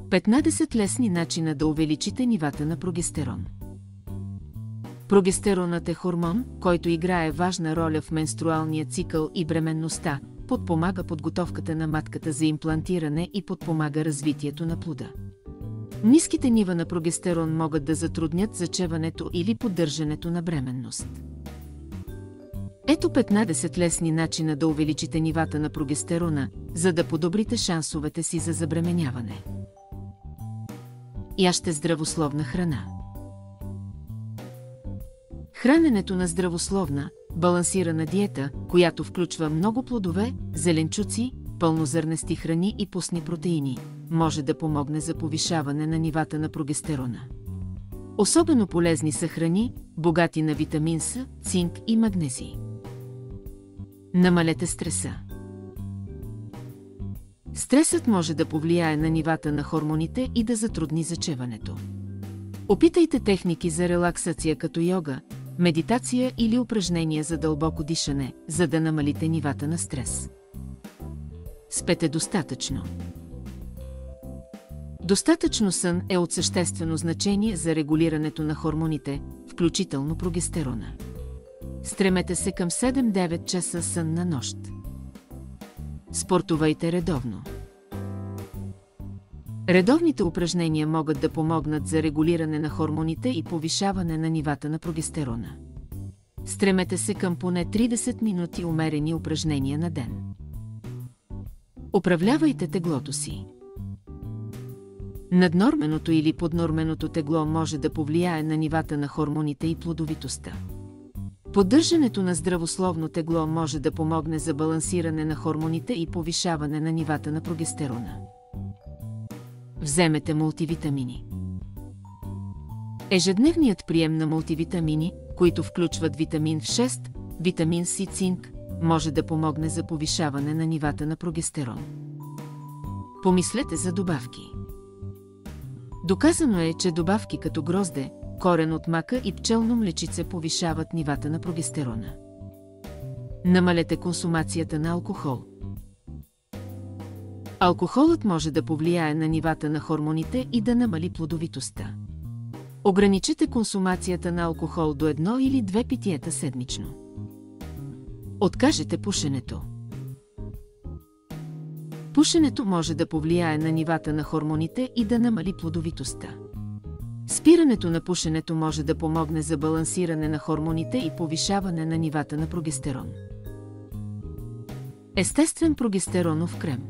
15 лесни начина да увеличите нивата на прогестерон. Прогестеронът е хормон, който играе важна роля в менструалния цикъл и бременността, подпомага подготовката на матката за имплантиране и подпомага развитието на плода. Ниските нива на прогестерон могат да затруднят зачеването или поддържането на бременност. Ето 15 лесни начина да увеличите нивата на прогестерона, за да подобрите шансовете си за забременяване. Яжте здравословна храна. Храненето на здравословна, балансирана диета, която включва много плодове, зеленчуци, пълнозърнести храни и постни протеини, може да помогне за повишаване на нивата на прогестерона. Особено полезни са храни, богати на витамин С, цинк и магнезий. Намалете стреса. Стресът може да повлияе на нивата на хормоните и да затрудни зачеването. Опитайте техники за релаксация като йога, медитация или упражнения за дълбоко дишане, за да намалите нивата на стрес. Спете достатъчно. Достатъчно сън е от съществено значение за регулирането на хормоните, включително прогестерона. Стремете се към 7-9 часа сън на нощ. Спортувайте редовно. Редовните упражнения могат да помогнат за регулиране на хормоните и повишаване на нивата на прогестерона. Стремете се към поне 30 минути умерени упражнения на ден. Управлявайте теглото си. Наднорменото или поднорменото тегло може да повлияе на нивата на хормоните и плодовитостта. Поддържането на здравословно тегло може да помогне за балансиране на хормоните и повишаване на нивата на прогестерона. Вземете мултивитамини. Ежедневният прием на мултивитамини, които включват витамин В6, витамин С и цинк, може да помогне за повишаване на нивата на прогестерон. Помислете за добавки. Доказано е, че добавки като грозде, корен от мака и пчелно млечице повишават нивата на прогестерона. Намалете консумацията на алкохол. Алкохолът може да повлияе на нивата на хормоните и да намали плодовитостта. Ограничете консумацията на алкохол до 1 или 2 питиета седмично. Откажете пушенето. Пушенето може да повлияе на нивата на хормоните и да намали плодовитостта. Спирането на пушенето може да помогне за балансиране на хормоните и повишаване на нивата на прогестерон. Естествен прогестеронов крем.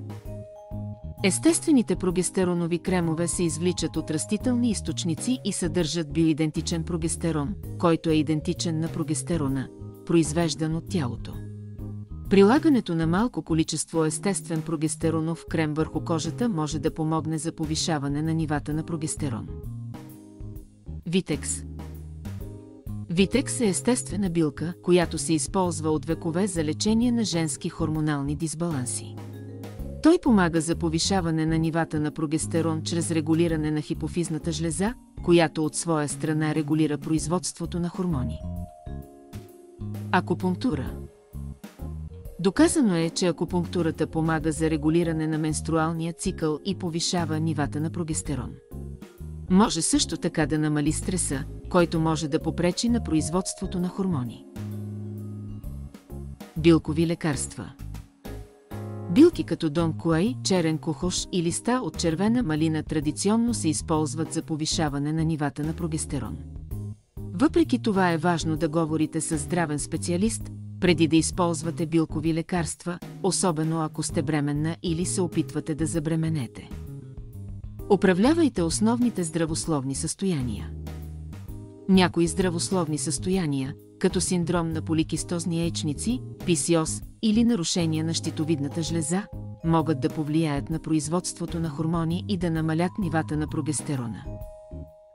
Естествените прогестеронови кремове се извличат от растителни източници и съдържат биоидентичен прогестерон, който е идентичен на прогестерона, произвеждан от тялото. Прилагането на малко количество естествен прогестеронов крем върху кожата може да помогне за повишаване на нивата на прогестерон. Витекс. Витекс е естествена билка, която се използва от векове за лечение на женски хормонални дисбаланси. Той помага за повишаване на нивата на прогестерон чрез регулиране на хипофизната жлеза, която от своя страна регулира производството на хормони. Акупунктура. Доказано е, че акупунктурата помага за регулиране на менструалния цикъл и повишава нивата на прогестерон. Може също така да намали стреса, който може да попречи на производството на хормони. Билкови лекарства. Билки като дон куей, черен кухош и листа от червена малина традиционно се използват за повишаване на нивата на прогестерон. Въпреки това е важно да говорите с здравен специалист, преди да използвате билкови лекарства, особено ако сте бременна или се опитвате да забременете. Управлявайте основните здравословни състояния. Някои здравословни състояния, като синдром на поликистозни яйчници, PCOS или нарушения на щитовидната жлеза, могат да повлияят на производството на хормони и да намалят нивата на прогестерона.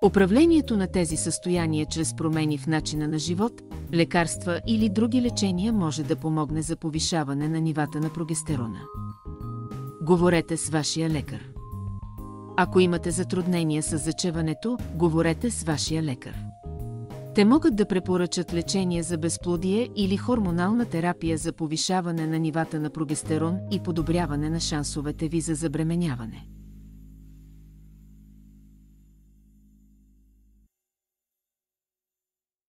Управлението на тези състояния чрез промени в начина на живот, лекарства или други лечения може да помогне за повишаване на нивата на прогестерона. Говорете с вашия лекар. Ако имате затруднения с зачеването, говорете с вашия лекар. Те могат да препоръчат лечение за безплодие или хормонална терапия за повишаване на нивата на прогестерон и подобряване на шансовете ви за забременяване.